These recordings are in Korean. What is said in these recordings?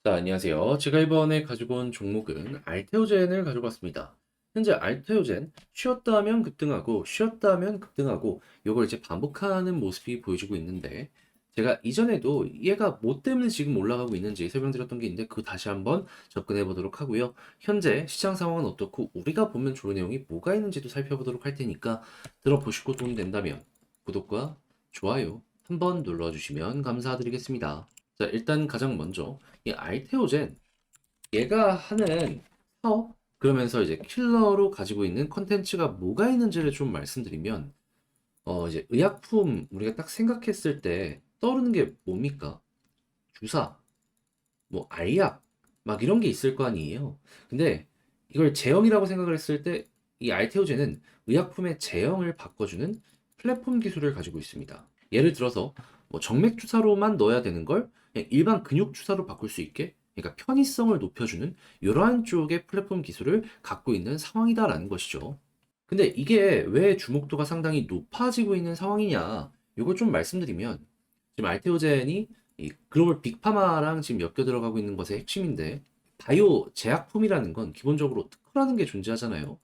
자, 안녕하세요. 제가 이번에 가지고 온 종목은 알테오젠을 가지고 왔습니다. 현재 알테오젠 쉬었다 하면 급등하고 쉬었다 하면 급등하고 이걸 이제 반복하는 모습이 보여지고 있는데 제가 이전에도 얘가 뭐 때문에 지금 올라가고 있는지 설명드렸던 게 있는데 그거 다시 한번 접근해 보도록 하고요. 현재 시장 상황은 어떻고 우리가 보면 좋은 내용이 뭐가 있는지도 살펴보도록 할 테니까 들어보시고 도움 된다면 구독과 좋아요 한번 눌러주시면 감사드리겠습니다. 자, 일단 가장 먼저 이 알테오젠 얘가 하는 사업 그러면서 이제 킬러로 가지고 있는 컨텐츠가 뭐가 있는지를 좀 말씀드리면 이제 의약품 우리가 딱 생각했을 때 떠오르는 게 뭡니까? 주사, 뭐 알약 막 이런 게 있을 거 아니에요. 근데 이걸 제형이라고 생각을 했을 때 이 알테오젠은 의약품의 제형을 바꿔주는 플랫폼 기술을 가지고 있습니다. 예를 들어서 뭐 정맥 주사로만 넣어야 되는 걸 그냥 일반 근육 주사로 바꿀 수 있게 그러니까 편의성을 높여주는 이러한 쪽의 플랫폼 기술을 갖고 있는 상황이다라는 것이죠. 근데 이게 왜 주목도가 상당히 높아지고 있는 상황이냐 이걸 좀 말씀드리면 지금 알테오젠이 이 글로벌 빅파마랑 지금 엮여 들어가고 있는 것의 핵심인데 바이오 제약품이라는 건 기본적으로 특허라는 게 존재하잖아요.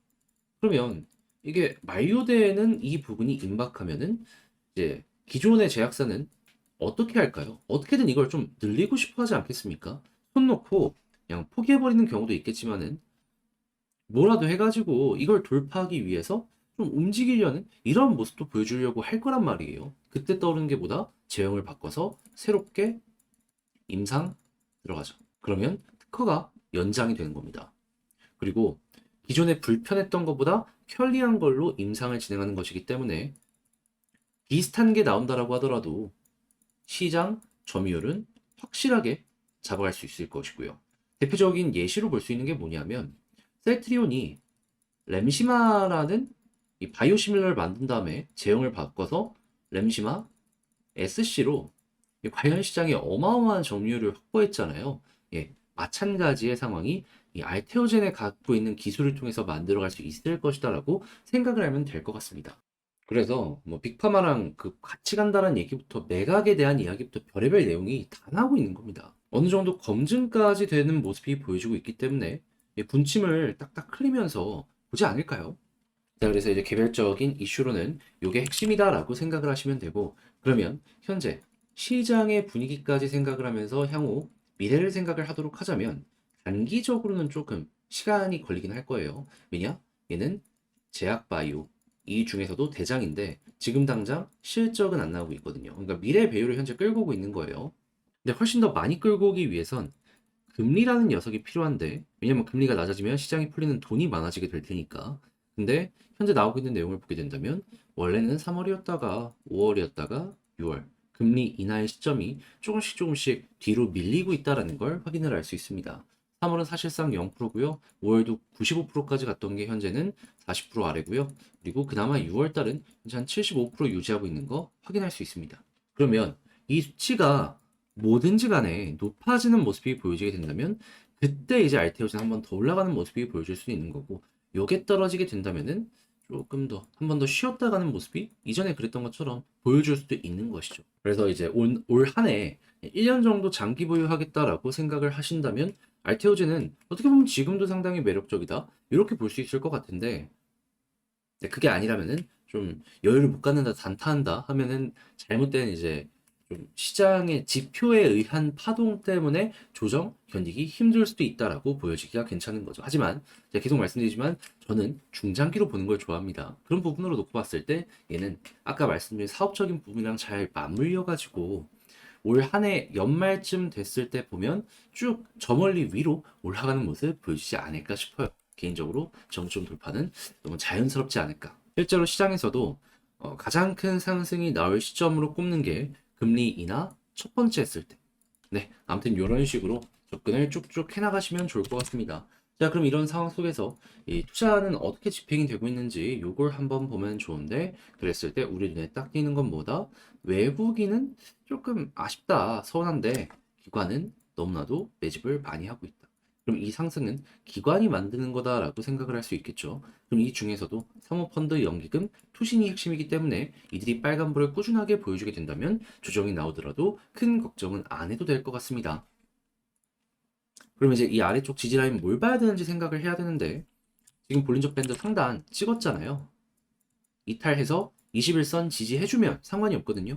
그러면 이게 만료되는 이 부분이 임박하면은 이제 기존의 제약사는 어떻게 할까요? 어떻게든 이걸 좀 늘리고 싶어 하지 않겠습니까? 손 놓고 그냥 포기해버리는 경우도 있겠지만은 뭐라도 해가지고 이걸 돌파하기 위해서 좀 움직이려는 이런 모습도 보여주려고 할 거란 말이에요. 그때 떠오르는 게 뭐다? 제형을 바꿔서 새롭게 임상 들어가죠. 그러면 특허가 연장이 되는 겁니다. 그리고 기존에 불편했던 것보다 편리한 걸로 임상을 진행하는 것이기 때문에 비슷한 게 나온다라고 하더라도 시장 점유율은 확실하게 잡아갈 수 있을 것이고요. 대표적인 예시로 볼 수 있는 게 뭐냐면 셀트리온이 램시마라는 이 바이오시밀러를 만든 다음에 제형을 바꿔서 램시마 SC로 관련 시장에 어마어마한 점유율을 확보했잖아요. 예, 마찬가지의 상황이 이 알테오젠에 갖고 있는 기술을 통해서 만들어갈 수 있을 것이다라고 생각을 하면 될 것 같습니다. 그래서 뭐 빅파마랑 그 같이 간다는 얘기부터 매각에 대한 이야기부터 별의별 내용이 다 나오고 있는 겁니다. 어느 정도 검증까지 되는 모습이 보여지고 있기 때문에 이 분침을 딱딱 흘리면서 보지 않을까요? 자, 그래서 이제 개별적인 이슈로는 이게 핵심이다라고 생각을 하시면 되고, 그러면 현재 시장의 분위기까지 생각을 하면서 향후 미래를 생각을 하도록 하자면, 단기적으로는 조금 시간이 걸리긴 할 거예요. 왜냐? 얘는 제약 바이오, 이 중에서도 대장인데, 지금 당장 실적은 안 나오고 있거든요. 그러니까 미래 배율을 현재 끌고 오고 있는 거예요. 근데 훨씬 더 많이 끌고 오기 위해선 금리라는 녀석이 필요한데, 왜냐면 금리가 낮아지면 시장이 풀리는 돈이 많아지게 될 테니까. 근데 현재 나오고 있는 내용을 보게 된다면 원래는 3월이었다가 5월이었다가 6월 금리 인하의 시점이 조금씩 조금씩 뒤로 밀리고 있다는 걸 확인을 할 수 있습니다. 3월은 사실상 0%고요. 5월도 95%까지 갔던 게 현재는 40% 아래고요. 그리고 그나마 6월 달은 현재 한 75% 유지하고 있는 거 확인할 수 있습니다. 그러면 이 수치가 뭐든지 간에 높아지는 모습이 보여지게 된다면 그때 이제 알테오젠 한 번 더 올라가는 모습이 보여질 수 있는 거고 요게 떨어지게 된다면은 조금 더 한 번 더 쉬었다 가는 모습이 이전에 그랬던 것처럼 보여줄 수도 있는 것이죠. 그래서 이제 올 한 해 1년 정도 장기 보유하겠다라고 생각을 하신다면 알테오젠은 어떻게 보면 지금도 상당히 매력적이다. 이렇게 볼 수 있을 것 같은데 그게 아니라면은 좀 여유를 못 갖는다, 단타한다 하면은 잘못된 이제 좀 시장의 지표에 의한 파동 때문에 조정 견디기 힘들 수도 있다라고 보여지기가 괜찮은 거죠. 하지만 제가 계속 말씀드리지만 저는 중장기로 보는 걸 좋아합니다. 그런 부분으로 놓고 봤을 때 얘는 아까 말씀드린 사업적인 부분이랑 잘 맞물려 가지고 올 한 해 연말쯤 됐을 때 보면 쭉 저 멀리 위로 올라가는 모습 보여주지 않을까 싶어요. 개인적으로 정점 돌파는 너무 자연스럽지 않을까. 실제로 시장에서도 가장 큰 상승이 나올 시점으로 꼽는 게 금리 인하 첫 번째 했을 때. 네, 아무튼 이런 식으로 접근을 쭉쭉 해나가시면 좋을 것 같습니다. 자, 그럼 이런 상황 속에서 이 투자는 어떻게 집행이 되고 있는지 요걸 한번 보면 좋은데, 그랬을 때 우리 눈에 딱 띄는 건 뭐다? 외국인은 조금 아쉽다, 서운한데 기관은 너무나도 매집을 많이 하고 있다. 그럼 이 상승은 기관이 만드는 거다라고 생각을 할 수 있겠죠. 그럼 이 중에서도 사모펀드 연기금, 투신이 핵심이기 때문에 이들이 빨간불을 꾸준하게 보여주게 된다면 조정이 나오더라도 큰 걱정은 안 해도 될 것 같습니다. 그러면 이제 이 아래쪽 지지 라인 뭘 봐야 되는지 생각을 해야 되는데 지금 볼린저 밴드 상단 찍었잖아요. 이탈해서 21선 지지해주면 상관이 없거든요.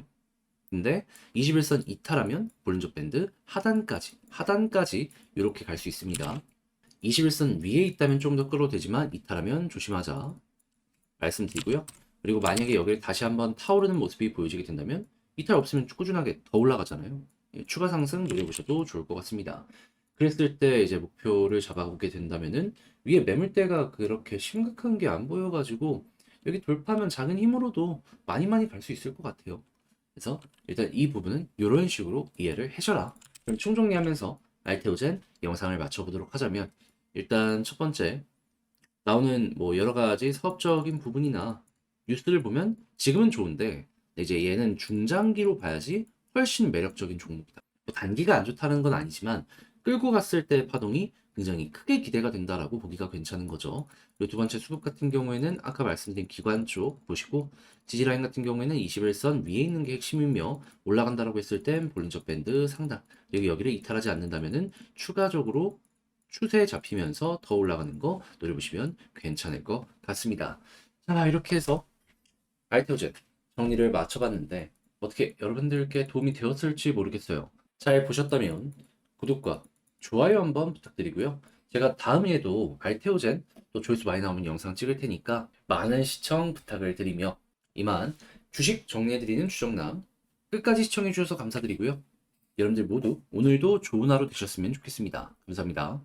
근데 21선 이탈하면 볼린저 밴드 하단까지 이렇게 갈 수 있습니다. 21선 위에 있다면 좀 더 끌어도 되지만 이탈하면 조심하자 말씀드리고요. 그리고 만약에 여기를 다시 한번 타오르는 모습이 보여지게 된다면 이탈 없으면 꾸준하게 더 올라가잖아요. 예, 추가 상승 노려보셔도 좋을 것 같습니다. 그랬을 때 이제 목표를 잡아보게 된다면은 위에 매물대가 그렇게 심각한 게 안 보여가지고 여기 돌파하면 작은 힘으로도 많이 갈 수 있을 것 같아요. 그래서 일단 이 부분은 이런 식으로 이해를 해줘라. 그럼 총정리하면서 알테오젠 영상을 마쳐보도록 하자면 일단 첫 번째 나오는 뭐 여러 가지 사업적인 부분이나 뉴스를 보면 지금은 좋은데 이제 얘는 중장기로 봐야지 훨씬 매력적인 종목이다. 뭐 단기가 안 좋다는 건 아니지만 끌고 갔을 때 파동이 굉장히 크게 기대가 된다라고 보기가 괜찮은 거죠. 그리고 두 번째 수급 같은 경우에는 아까 말씀드린 기관 쪽 보시고 지지라인 같은 경우에는 21선 위에 있는 게 핵심이며 올라간다라고 했을 땐 볼린저 밴드 상단 여기를 이탈하지 않는다면은 추가적으로 추세에 잡히면서 더 올라가는 거 노려보시면 괜찮을 것 같습니다. 자, 이렇게 해서 알테오젠 정리를 마쳐봤는데 어떻게 여러분들께 도움이 되었을지 모르겠어요. 잘 보셨다면 구독과 좋아요 한번 부탁드리고요. 제가 다음에도 알테오젠 또 조회수 많이 나오는 영상 찍을 테니까 많은 시청 부탁을 드리며 이만 주식 정리해드리는 주정남 끝까지 시청해주셔서 감사드리고요. 여러분들 모두 오늘도 좋은 하루 되셨으면 좋겠습니다. 감사합니다.